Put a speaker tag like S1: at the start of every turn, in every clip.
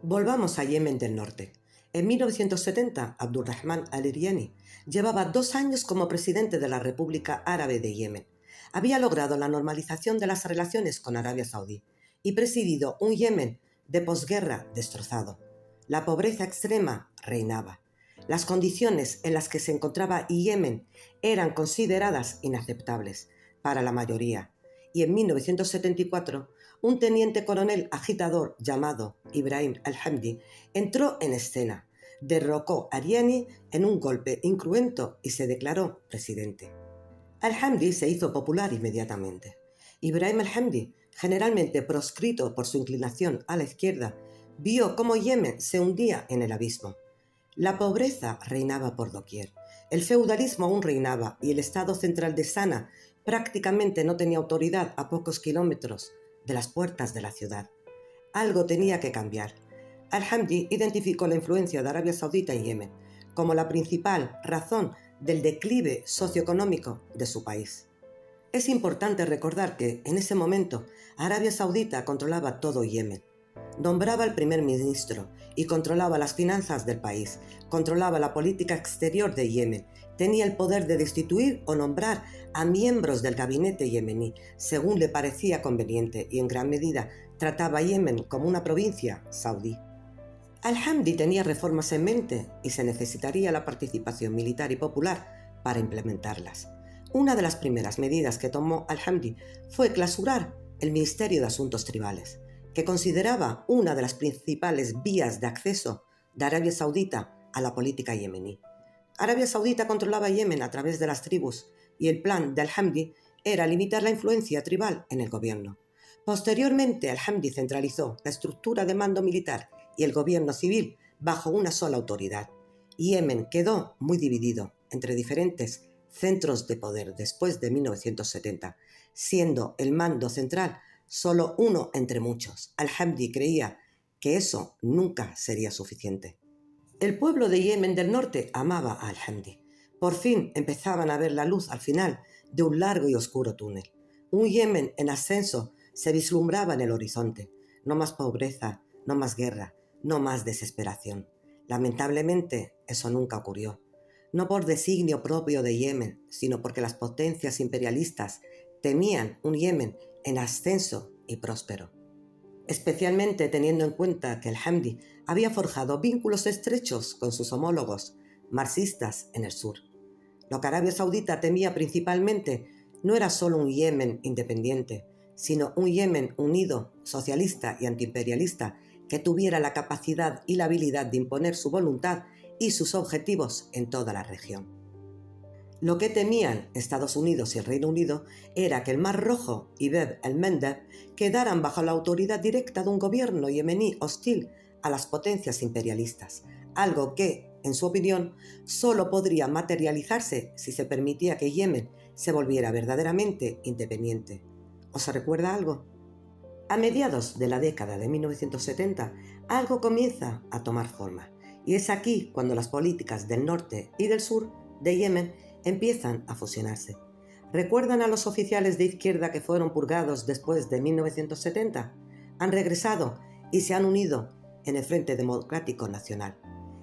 S1: Volvamos a Yemen del Norte. En 1970, Abdurrahman al-Iriani llevaba 2 años como presidente de la República Árabe de Yemen. Había logrado la normalización de las relaciones con Arabia Saudí y presidido un Yemen de posguerra destrozado. La pobreza extrema reinaba. Las condiciones en las que se encontraba Yemen eran consideradas inaceptables para la mayoría, y en 1974 un teniente coronel agitador llamado Ibrahim al-Hamdi entró en escena, derrocó a Iriani en un golpe incruento y se declaró presidente. Al-Hamdi se hizo popular inmediatamente. Ibrahim al-Hamdi, generalmente proscrito por su inclinación a la izquierda, vio cómo Yemen se hundía en el abismo. La pobreza reinaba por doquier, el feudalismo aún reinaba y el Estado central de Sana prácticamente no tenía autoridad a pocos kilómetros de las puertas de la ciudad. Algo tenía que cambiar. Al-Hamdi identificó la influencia de Arabia Saudita en Yemen como la principal razón del declive socioeconómico de su país. Es importante recordar que, en ese momento, Arabia Saudita controlaba todo Yemen. Nombraba al primer ministro y controlaba las finanzas del país, controlaba la política exterior de Yemen, tenía el poder de destituir o nombrar a miembros del gabinete yemení, según le parecía conveniente, y en gran medida trataba a Yemen como una provincia saudí. Al-Hamdi tenía reformas en mente y se necesitaría la participación militar y popular para implementarlas. Una de las primeras medidas que tomó Al-Hamdi fue clausurar el Ministerio de Asuntos Tribales, que consideraba una de las principales vías de acceso de Arabia Saudita a la política yemení. Arabia Saudita controlaba Yemen a través de las tribus y el plan de Al-Hamdi era limitar la influencia tribal en el gobierno. Posteriormente, Al-Hamdi centralizó la estructura de mando militar y el gobierno civil bajo una sola autoridad. Yemen quedó muy dividido entre diferentes centros de poder después de 1970, siendo el mando central solo uno entre muchos. Al-Hamdi creía que eso nunca sería suficiente. El pueblo de Yemen del Norte amaba a Al-Hamdi. Por fin empezaban a ver la luz al final de un largo y oscuro túnel. Un Yemen en ascenso se vislumbraba en el horizonte. No más pobreza, no más guerra, no más desesperación. Lamentablemente, eso nunca ocurrió. No por designio propio de Yemen, sino porque las potencias imperialistas temían un Yemen en ascenso y próspero, especialmente teniendo en cuenta que Al-Hamdi había forjado vínculos estrechos con sus homólogos marxistas en el sur. Lo que Arabia Saudita temía principalmente no era solo un Yemen independiente, sino un Yemen unido, socialista y antiimperialista, que tuviera la capacidad y la habilidad de imponer su voluntad y sus objetivos en toda la región. Lo que temían Estados Unidos y el Reino Unido era que el Mar Rojo y Bab el-Mandeb quedaran bajo la autoridad directa de un gobierno yemení hostil a las potencias imperialistas, algo que, en su opinión, solo podría materializarse si se permitía que Yemen se volviera verdaderamente independiente. ¿Os recuerda algo? A mediados de la década de 1970, algo comienza a tomar forma, y es aquí cuando las políticas del norte y del sur de Yemen empiezan a fusionarse. ¿Recuerdan a los oficiales de izquierda que fueron purgados después de 1970? Han regresado y se han unido en el Frente Democrático Nacional.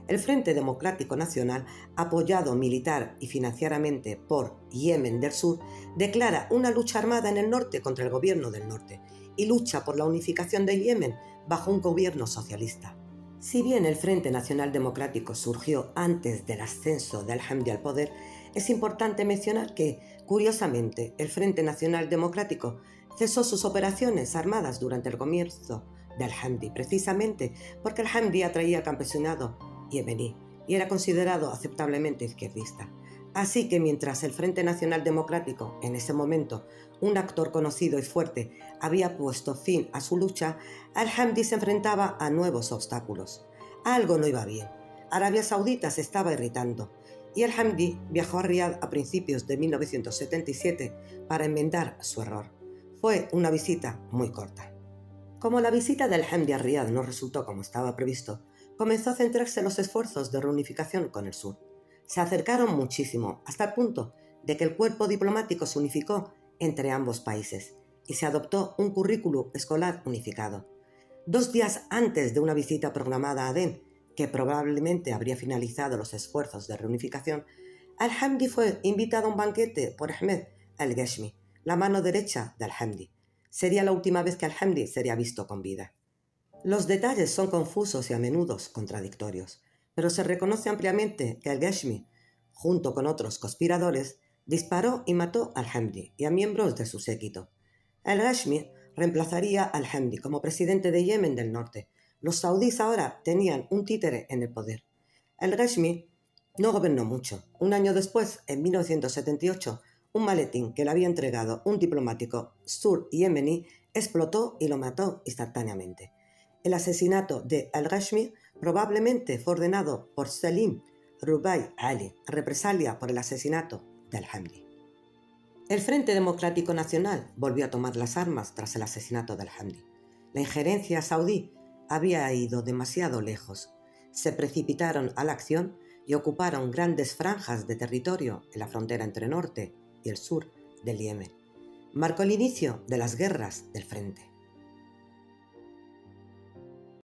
S1: El Frente Democrático Nacional, apoyado militar y financieramente por Yemen del Sur, declara una lucha armada en el norte contra el gobierno del norte y lucha por la unificación de Yemen bajo un gobierno socialista. Si bien el Frente Nacional Democrático surgió antes del ascenso de Al-Hamdi al poder, es importante mencionar que, curiosamente, el Frente Nacional Democrático cesó sus operaciones armadas durante el comienzo de Al-Hamdi, precisamente porque Al-Hamdi atraía campesinado yemení y era considerado aceptablemente izquierdista. Así que mientras el Frente Nacional Democrático, en ese momento un actor conocido y fuerte, había puesto fin a su lucha, Al-Hamdi se enfrentaba a nuevos obstáculos. Algo no iba bien. Arabia Saudita se estaba irritando y Al-Hamdi viajó a Riad a principios de 1977 para enmendar su error. Fue una visita muy corta. Como la visita de Al-Hamdi a Riad no resultó como estaba previsto, comenzó a centrarse en los esfuerzos de reunificación con el sur. Se acercaron muchísimo, hasta el punto de que el cuerpo diplomático se unificó entre ambos países y se adoptó un currículo escolar unificado. 2 días antes de una visita programada a Adén, que probablemente habría finalizado los esfuerzos de reunificación, Al-Hamdi fue invitado a un banquete por Ahmed al-Ghashmi, la mano derecha de Al-Hamdi. Sería la última vez que Al-Hamdi sería visto con vida. Los detalles son confusos y a menudo contradictorios, pero se reconoce ampliamente que al-Ghashmi, junto con otros conspiradores, disparó y mató a Al-Hamdi y a miembros de su séquito. Al-Ghashmi reemplazaría a Al-Hamdi como presidente de Yemen del Norte. Los saudíes ahora tenían un títere en el poder. Al-Ghashmi no gobernó mucho. Un año después, en 1978, un maletín que le había entregado un diplomático sur-yemení explotó y lo mató instantáneamente. El asesinato de al-Ghashmi probablemente fue ordenado por Salim Rubai Ali, represalia por el asesinato de al-Hamdi. El Frente Democrático Nacional volvió a tomar las armas tras el asesinato de al-Hamdi. La injerencia saudí había ido demasiado lejos. Se precipitaron a la acción y ocuparon grandes franjas de territorio en la frontera entre el norte y el sur del Yemen. Marcó el inicio de las guerras del Frente.